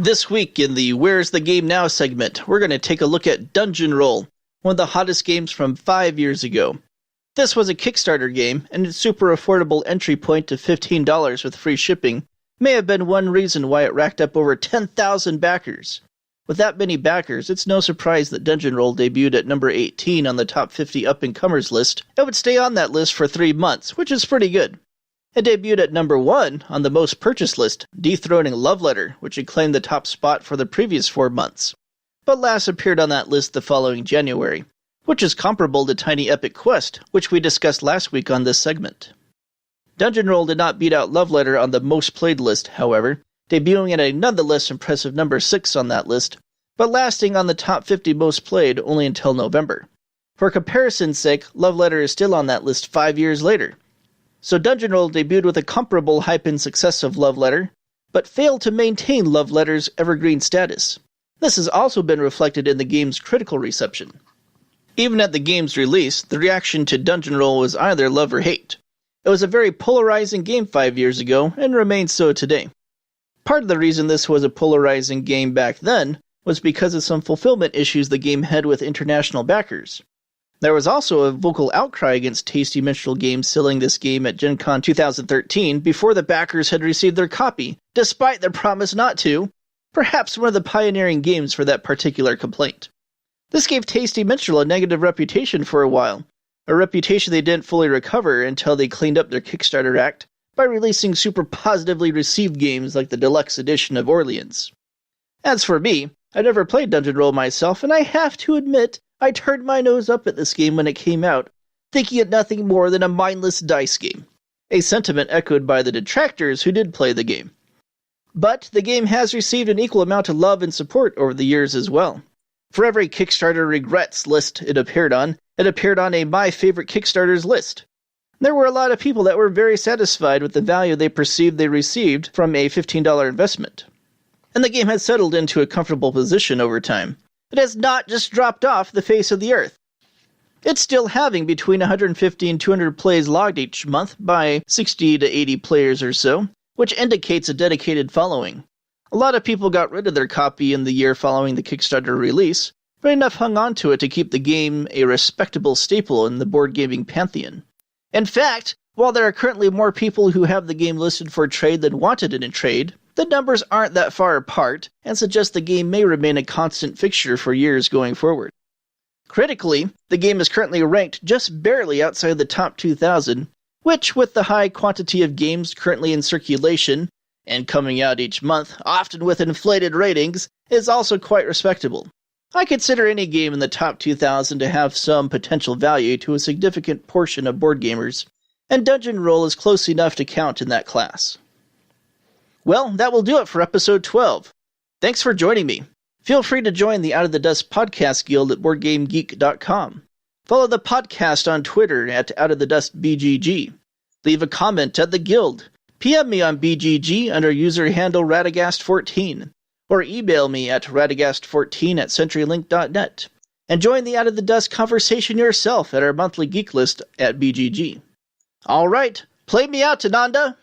This week in the Where's the Game Now segment, we're going to take a look at Dungeon Roll, one of the hottest games from 5 years ago. This was a Kickstarter game, and its super affordable entry point of $15 with free shipping may have been one reason why it racked up over 10,000 backers. With that many backers, it's no surprise that Dungeon Roll debuted at number 18 on the top 50 up-and-comers list, and would stay on that list for 3 months, which is pretty good. It debuted at number 1 on the most purchased list, dethroning Love Letter, which had claimed the top spot for the previous 4 months, but last appeared on that list the following January, which is comparable to Tiny Epic Quest, which we discussed last week on this segment. Dungeon Roll did not beat out Love Letter on the most played list, however, debuting at a nonetheless impressive number 6 on that list, but lasting on the top 50 most played only until November. For comparison's sake, Love Letter is still on that list 5 years later. So Dungeon Roll debuted with a comparable hype and success of Love Letter, but failed to maintain Love Letter's evergreen status. This has also been reflected in the game's critical reception. Even at the game's release, the reaction to Dungeon Roll was either love or hate. It was a very polarizing game 5 years ago, and remains so today. Part of the reason this was a polarizing game back then was because of some fulfillment issues the game had with international backers. There was also a vocal outcry against Tasty Minstrel Games selling this game at Gen Con 2013 before the backers had received their copy, despite their promise not to, perhaps one of the pioneering games for that particular complaint. This gave Tasty Minstrel a negative reputation for a while, a reputation they didn't fully recover until they cleaned up their Kickstarter act by releasing super positively received games like the deluxe edition of Orleans. As for me, I never played Dungeon Roll myself, and I have to admit, I turned my nose up at this game when it came out, thinking it nothing more than a mindless dice game, a sentiment echoed by the detractors who did play the game. But the game has received an equal amount of love and support over the years as well. For every Kickstarter regrets list it appeared on a My Favorite Kickstarters list. There were a lot of people that were very satisfied with the value they perceived they received from a $15 investment. And the game has settled into a comfortable position over time. It has not just dropped off the face of the earth. It's still having between 150 and 200 plays logged each month by 60 to 80 players or so, which indicates a dedicated following. A lot of people got rid of their copy in the year following the Kickstarter release, but enough hung on to it to keep the game a respectable staple in the board gaming pantheon. In fact, while there are currently more people who have the game listed for trade than wanted in a trade, the numbers aren't that far apart, and suggest the game may remain a constant fixture for years going forward. Critically, the game is currently ranked just barely outside the top 2,000, which, with the high quantity of games currently in circulation, and coming out each month, often with inflated ratings, is also quite respectable. I consider any game in the top 2,000 to have some potential value to a significant portion of board gamers, and Dungeon Roll is close enough to count in that class. Well, that will do it for episode 12. Thanks for joining me. Feel free to join the Out of the Dust podcast guild at BoardGameGeek.com. Follow the podcast on Twitter at OutOfTheDustBGG. Leave a comment at the guild. PM me on BGG under user handle Radagast14, or email me at radagast14@CenturyLink.net. And join the Out of the Dust conversation yourself at our monthly geek list at BGG. Alright, play me out, Tananda!